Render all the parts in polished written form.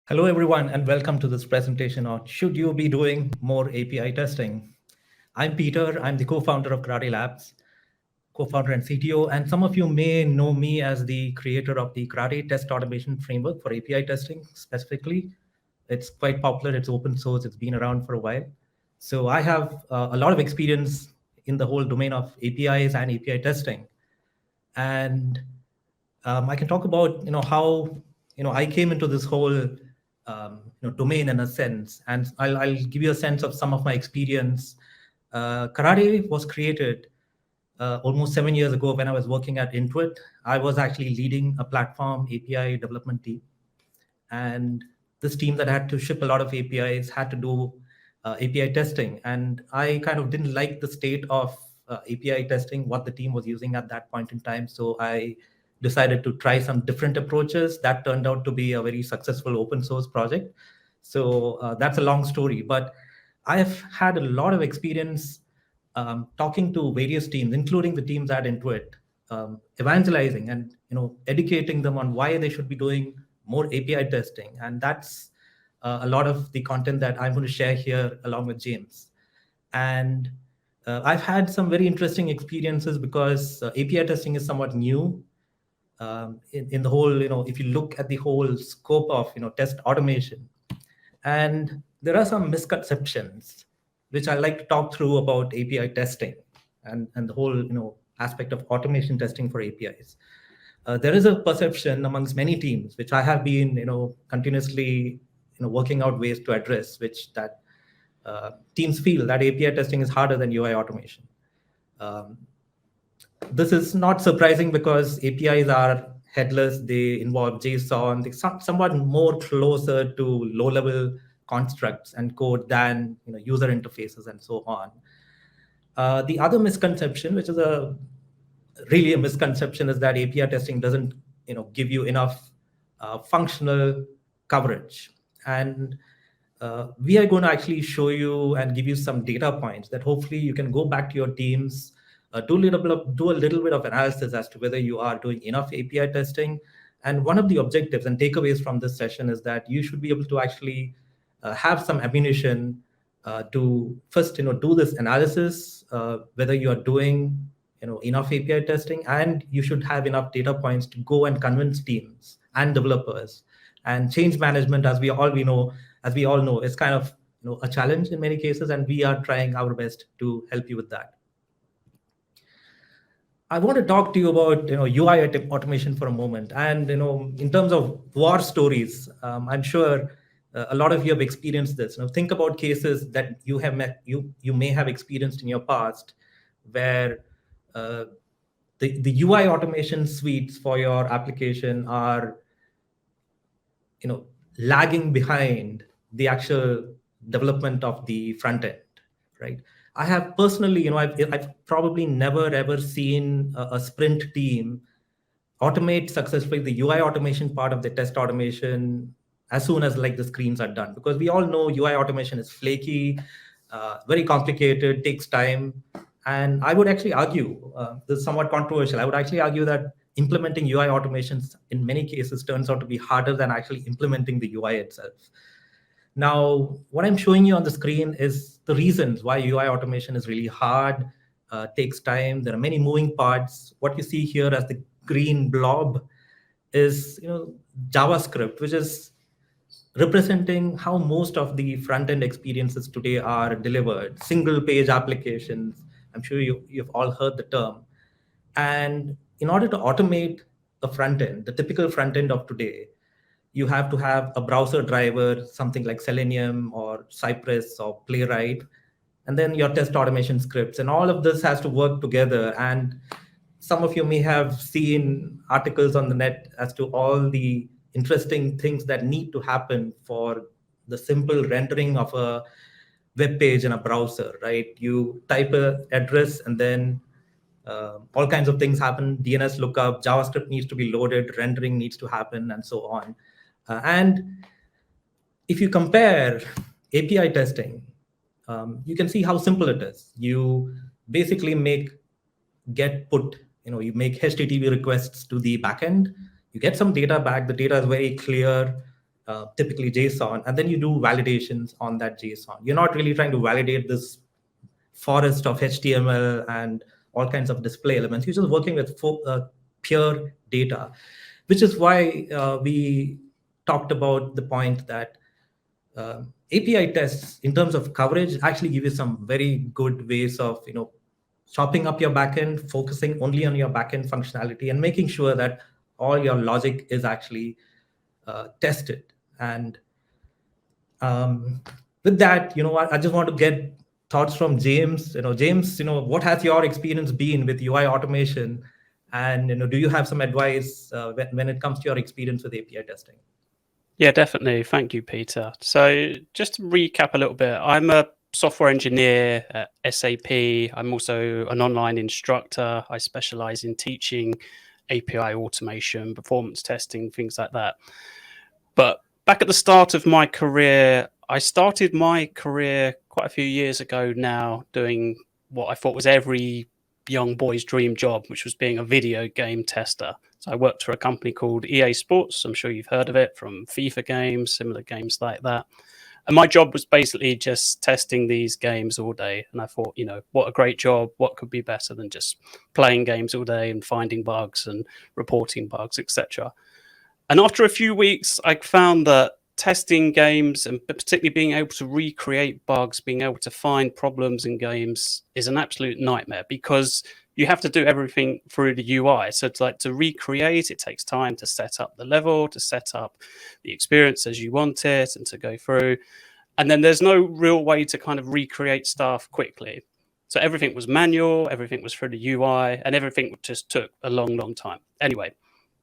Hello, everyone, and welcome to this presentation on Should You Be Doing More API Testing? I'm Peter. I'm the co-founder of Karate Labs, co-founder and CTO, and some of you may know me as the creator of the Karate Test Automation Framework for API testing specifically. It's quite popular. It's open source. It's been around for a while. So I have a lot of experience in the whole domain of APIs and API testing. And I can talk about how I came into this whole domain in a sense, and I'll give you a sense of some of my experience. Karate was created almost 7 years ago when I was working at Intuit. I was actually leading a platform API development team, and this team that had to ship a lot of APIs had to do API testing, and I kind of didn't like the state of API testing, what the team was using at that point in time. So I decided to try some different approaches. That turned out to be a very successful open source project. So that's a long story, but I've had a lot of experience talking to various teams, including the teams at Intuit, evangelizing and educating them on why they should be doing more API testing. And that's a lot of the content that I'm going to share here along with James. And I've had some very interesting experiences because API testing is somewhat new. In the whole, if you look at the whole scope of, test automation, and there are some misconceptions which I like to talk through about API testing and the whole, aspect of automation testing for APIs. There is a perception amongst many teams, which I have been, continuously, working out ways to address, which that teams feel that API testing is harder than UI automation. Um, this is not surprising because APIs are headless, they involve JSON, they somewhat more closer to low-level constructs and code than user interfaces and so on. The other misconception, which is really a misconception, is that API testing doesn't give you enough functional coverage. And we are going to actually show you and give you some data points that hopefully you can go back to your teams, do a little bit of analysis as to whether you are doing enough API testing. And one of the objectives and takeaways from this session is that you should be able to actually have some ammunition to first do this analysis, whether you are doing enough API testing, and you should have enough data points to go and convince teams and developers. And change management, as we all know, is kind of a challenge in many cases, and we are trying our best to help you with that. I want to talk to you about UI automation for a moment, and in terms of war stories, I'm sure a lot of you have experienced this. Think about cases that you may have experienced in your past, where the UI automation suites for your application are lagging behind the actual development of the front end, right? I have personally, I've probably never ever seen a sprint team automate successfully the UI automation part of the test automation as soon as like the screens are done, because we all know UI automation is flaky, very complicated, takes time. And I would actually argue, this is somewhat controversial, I would actually argue that implementing UI automations in many cases turns out to be harder than actually implementing the UI itself. Now, what I'm showing you on the screen is the reasons why UI automation is really hard, takes time. There are many moving parts. What you see here as the green blob is JavaScript, which is representing how most of the front-end experiences today are delivered. Single-page applications. I'm sure you've all heard the term. And in order to automate the front end, the typical front end of today, you have to have a browser driver, something like Selenium or Cypress or Playwright, and then your test automation scripts. And all of this has to work together. And some of you may have seen articles on the net as to all the interesting things that need to happen for the simple rendering of a web page in a browser, right? You type an address and then all kinds of things happen. DNS lookup, JavaScript needs to be loaded, rendering needs to happen, and so on. And if you compare API testing, you can see how simple it is. You basically you make HTTP requests to the backend. You get some data back. The data is very clear. typically JSON, and then you do validations on that JSON. You're not really trying to validate this forest of HTML and all kinds of display elements. You're just working with pure data, which is why we talked about the point that API tests in terms of coverage actually give you some very good ways of chopping up your backend, focusing only on your backend functionality, and making sure that all your logic is actually tested. And with that, I just want to get thoughts from James. James, what has your experience been with UI automation, and do you have some advice when it comes to your experience with API testing? Yeah, definitely. Thank you, Peter. So just to recap a little bit, I'm a software engineer at SAP. I'm also an online instructor. I specialize in teaching API automation, performance testing, things like that. But back at the start of my career, I started my career quite a few years ago now doing what I thought was every young boy's dream job, which was being a video game tester. So I worked for a company called EA Sports. I'm sure you've heard of it, from FIFA games, similar games like that. And my job was basically just testing these games all day. And I thought, what a great job. What could be better than just playing games all day and finding bugs and reporting bugs, etc. And after a few weeks, I found that testing games, and particularly being able to recreate bugs, being able to find problems in games, is an absolute nightmare, because you have to do everything through the UI. So to recreate, it takes time to set up the level, to set up the experience as you want it, and to go through. And then there's no real way to kind of recreate stuff quickly. So everything was manual, everything was through the UI, and everything just took a long, long time. Anyway,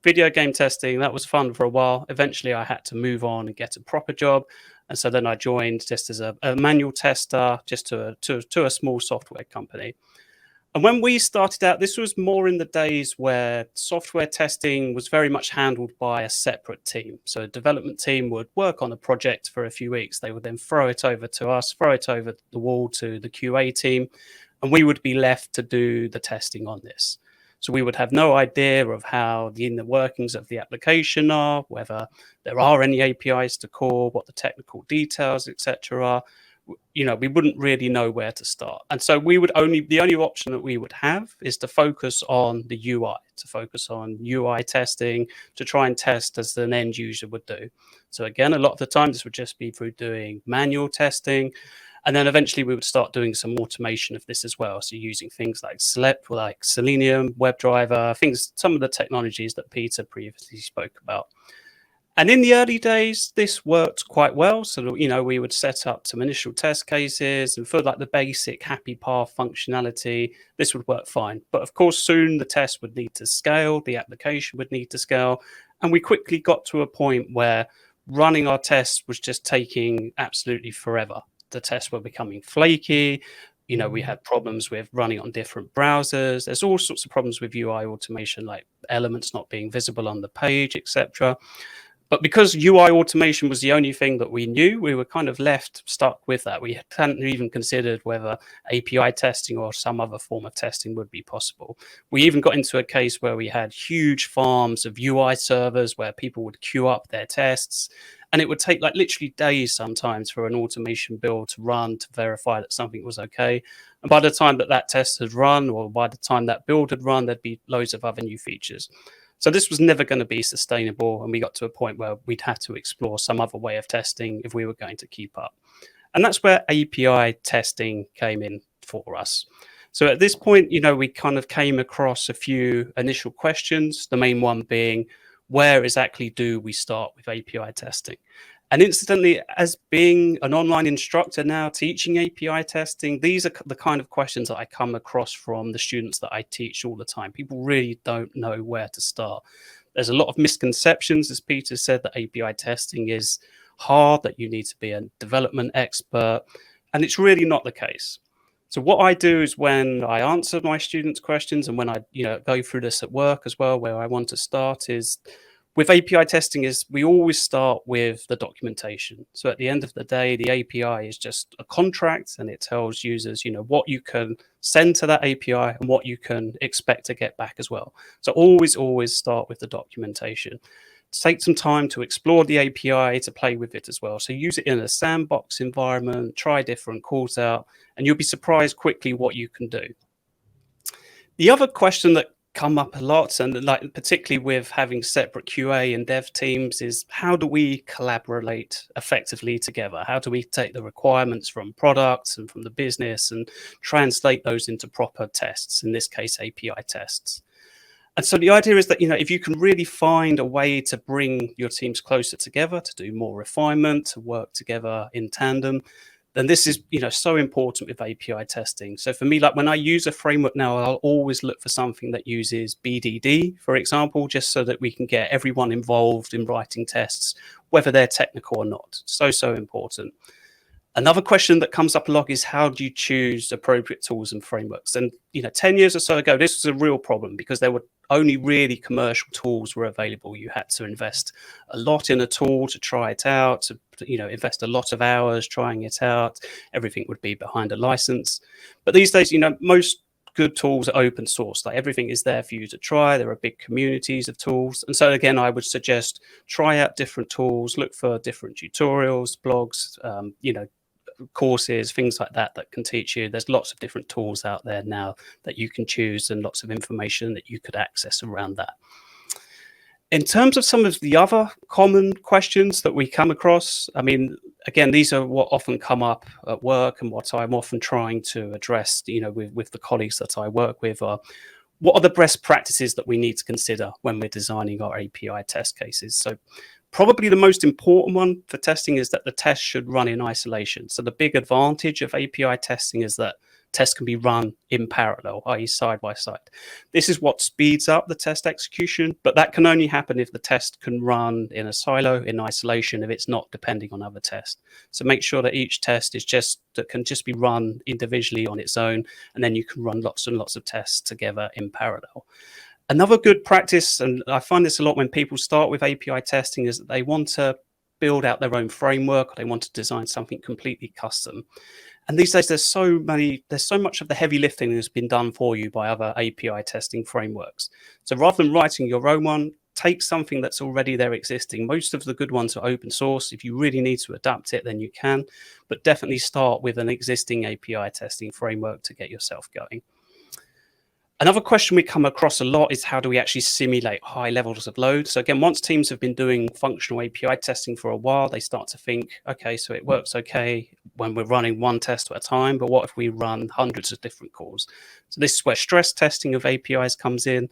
video game testing, that was fun for a while. Eventually, I had to move on and get a proper job. And so then I joined just as a manual tester, just to a small software company. And when we started out, this was more in the days where software testing was very much handled by a separate team. So a development team would work on a project for a few weeks. They would then throw it over to us, throw it over the wall to the QA team, and we would be left to do the testing on this. So we would have no idea of how the inner workings of the application are, whether there are any APIs to call, what the technical details, etc. are. We wouldn't really know where to start. And so the only option that we would have is to focus on the UI, to focus on UI testing, to try and test as an end user would do. So again, a lot of the time, this would just be through doing manual testing. And then eventually we would start doing some automation of this as well. So using things like Selenium, WebDriver, some of the technologies that Peter previously spoke about. And in the early days, this worked quite well. So, we would set up some initial test cases, and for like the basic happy path functionality, this would work fine. But of course, soon the test would need to scale, the application would need to scale. And we quickly got to a point where running our tests was just taking absolutely forever. The tests were becoming flaky. We had problems with running on different browsers. There's all sorts of problems with UI automation, like elements not being visible on the page, etc. But because UI automation was the only thing that we knew, we were kind of stuck with that. We hadn't even considered whether API testing or some other form of testing would be possible. We even got into a case where we had huge farms of UI servers where people would queue up their tests. And it would take like literally days sometimes for an automation build to run to verify that something was okay. And by the time that test had run, or by the time that build had run, there'd be loads of other new features. So this was never going to be sustainable, and we got to a point where we'd have to explore some other way of testing if we were going to keep up. And that's where API testing came in for us. So at this point, we kind of came across a few initial questions, the main one being, where exactly do we start with API testing? And incidentally, as being an online instructor now teaching API testing, these are the kind of questions that I come across from the students that I teach all the time. People really don't know where to start. There's a lot of misconceptions, as Peter said, that API testing is hard, that you need to be a development expert, and it's really not the case. So what I do is, when I answer my students' questions, and when I go through this at work as well, where I want to start is, with API testing, is we always start with the documentation. So at the end of the day, the API is just a contract, and it tells users, what you can send to that API and what you can expect to get back as well. So always start with the documentation. take some time to explore the API, to play with it as well. So use it in a sandbox environment, try different calls out, and you'll be surprised quickly what you can do. The other question that come up a lot, and like particularly with having separate QA and dev teams, is how do we collaborate effectively together? How do we take the requirements from products and from the business and translate those into proper tests, in this case API tests? And so the idea is that, if you can really find a way to bring your teams closer together, to do more refinement, to work together in tandem, then this is, so important with API testing. So for me, like when I use a framework now, I'll always look for something that uses BDD, for example, just so that we can get everyone involved in writing tests, whether they're technical or not. So important. Another question that comes up a lot is, how do you choose appropriate tools and frameworks? And 10 years or so ago, this was a real problem because there were only really commercial tools were available. You had to invest a lot in a tool to try it out, to invest a lot of hours trying it out. Everything would be behind a license. But these days, most good tools are open source. Like everything is there for you to try. There are big communities of tools. And so again, I would suggest try out different tools, look for different tutorials, blogs, courses, things like that can teach you. There's lots of different tools out there now that you can choose and lots of information that you could access around that. In terms of some of the other common questions that we come across, I mean, again, these are what often come up at work and what I'm often trying to address, with the colleagues that I work with are, what are the best practices that we need to consider when we're designing our API test cases? So probably the most important one for testing is that the test should run in isolation. So the big advantage of API testing is that tests can be run in parallel, i.e. side by side. This is what speeds up the test execution, but that can only happen if the test can run in a silo, in isolation, if it's not depending on other tests. So make sure that each test can just be run individually on its own, and then you can run lots and lots of tests together in parallel. Another good practice, and I find this a lot when people start with API testing, is that they want to build out their own framework, or they want to design something completely custom. And these days, there's so much of the heavy lifting that has been done for you by other API testing frameworks. So rather than writing your own one, take something that's already there existing. Most of the good ones are open source. If you really need to adapt it, then you can, but definitely start with an existing API testing framework to get yourself going. Another question we come across a lot is, how do we actually simulate high levels of load? So again, once teams have been doing functional API testing for a while, they start to think, okay, so it works okay when we're running one test at a time, but what if we run hundreds of different calls? So this is where stress testing of APIs comes in.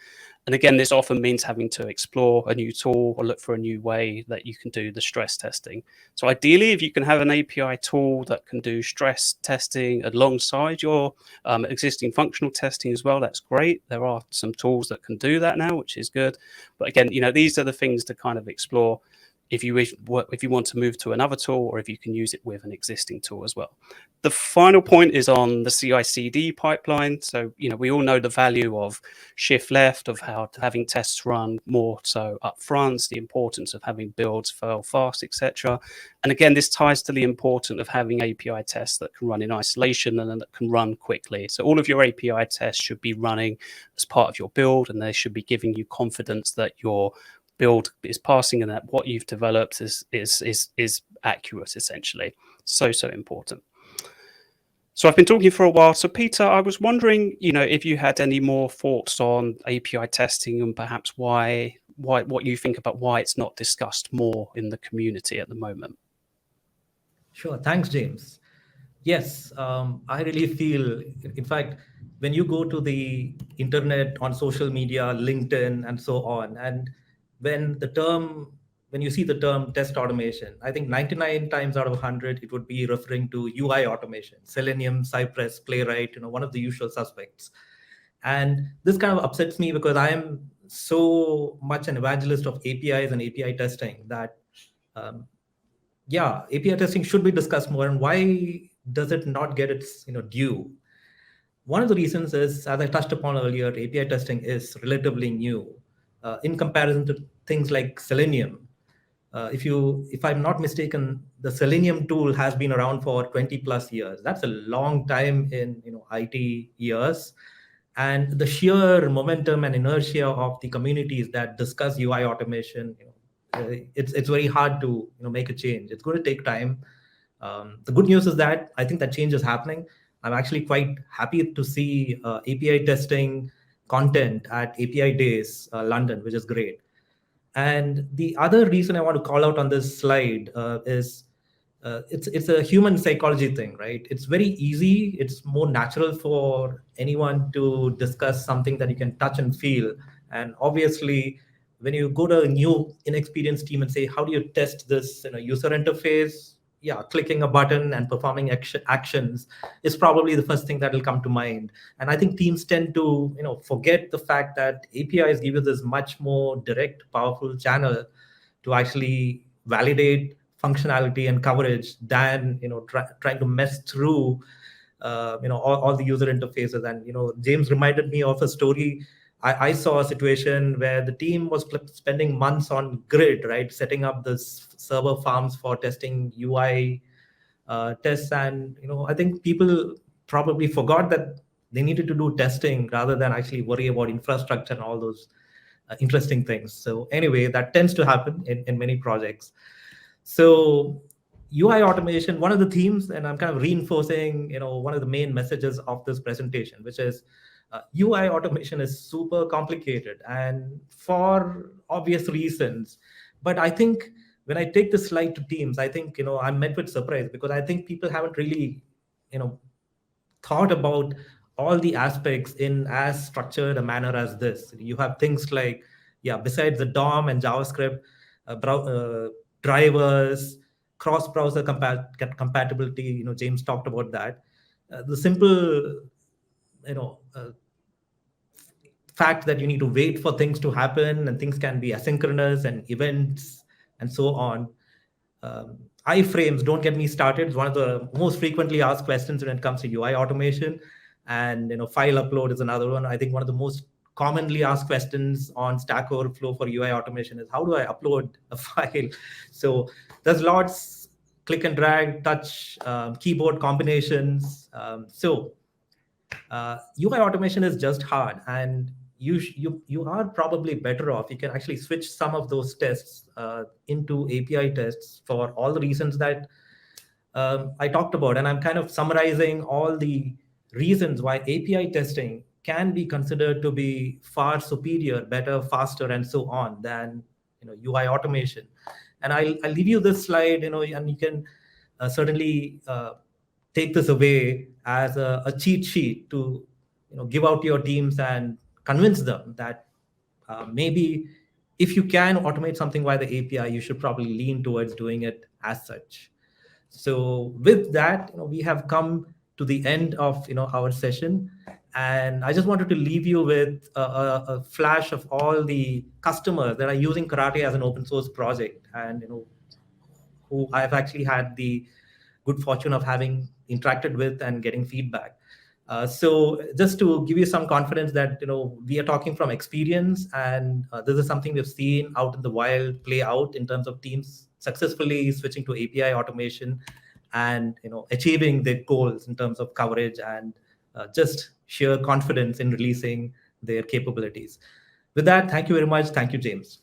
And again, this often means having to explore a new tool or look for a new way that you can do the stress testing. So ideally, if you can have an API tool that can do stress testing alongside your existing functional testing as well, that's great. There are some tools that can do that now, which is good. But again, these are the things to kind of explore if you want to move to another tool, or if you can use it with an existing tool as well. The final point is on the CI/CD pipeline. So, we all know the value of shift left, of having tests run more so up front, the importance of having builds fail fast, etc. And again, this ties to the importance of having API tests that can run in isolation and that can run quickly. So all of your API tests should be running as part of your build, and they should be giving you confidence that your build is passing and that what you've developed is accurate, essentially. So important. So I've been talking for a while. So Peter, I was wondering, if you had any more thoughts on API testing and perhaps what you think about why it's not discussed more in the community at the moment. Sure. Thanks, James. Yes, I really feel, in fact, when you go to the internet, on social media, LinkedIn, and so on, and when you see the term test automation, I think 99 times out of 100, it would be referring to UI automation, Selenium, Cypress, Playwright, one of the usual suspects. And this kind of upsets me because I am so much an evangelist of APIs and API testing that, API testing should be discussed more. And why does it not get its due? One of the reasons is, as I touched upon earlier, API testing is relatively new in comparison to things like Selenium. If I'm not mistaken, the Selenium tool has been around for 20 plus years. That's a long time in IT years. And the sheer momentum and inertia of the communities that discuss UI automation it's very hard to make a change. It's going to take time. The good news is that I think that change is happening. I'm actually quite happy to see API testing content at APIdays London, which is great. And the other reason I want to call out on this slide is it's a human psychology thing, right? It's very easy. It's more natural for anyone to discuss something that you can touch and feel. And obviously, when you go to a new, inexperienced team and say, "How do you test this user interface?" Yeah, clicking a button and performing actions is probably the first thing that will come to mind. And I think teams tend to forget the fact that APIs give you this much more direct, powerful channel to actually validate functionality and coverage than trying to mess through all the user interfaces. And James reminded me of a story. I saw a situation where the team was spending months on grid, right, setting up this server farms for testing UI tests. And I think people probably forgot that they needed to do testing rather than actually worry about infrastructure and all those interesting things. So anyway, that tends to happen in many projects. So UI automation, one of the themes, and I'm kind of reinforcing, one of the main messages of this presentation, which is UI automation is super complicated and for obvious reasons. But I think when I take this slide to teams, I think, I'm met with surprise because I think people haven't really, thought about all the aspects in as structured a manner as this. You have things like, besides the DOM and JavaScript, drivers, cross-browser compatibility. James talked about that. The simple, fact that you need to wait for things to happen and things can be asynchronous and events and so on. Iframes, don't get me started. It's one of the most frequently asked questions when it comes to UI automation. And file upload is another one. I think one of the most commonly asked questions on Stack Overflow for UI automation is, how do I upload a file? So there's lots, click and drag, touch, keyboard combinations. UI automation is just hard, and you are probably better off. You can actually switch some of those tests into API tests for all the reasons that I talked about. And I'm kind of summarizing all the reasons why API testing can be considered to be far superior, better, faster, and so on than UI automation. And I'll leave you this slide, and you can certainly take this away as a cheat sheet to give out to your teams and convince them that maybe if you can automate something via the API, you should probably lean towards doing it as such. So with that, we have come to the end of our session, and I just wanted to leave you with a flash of all the customers that are using Karate as an open source project, and who I've actually had the good fortune of having interacted with and getting feedback. So just to give you some confidence that we are talking from experience, and this is something we've seen out in the wild play out in terms of teams successfully switching to API automation and achieving their goals in terms of coverage and just sheer confidence in releasing their capabilities. With that, thank you very much. Thank you, James.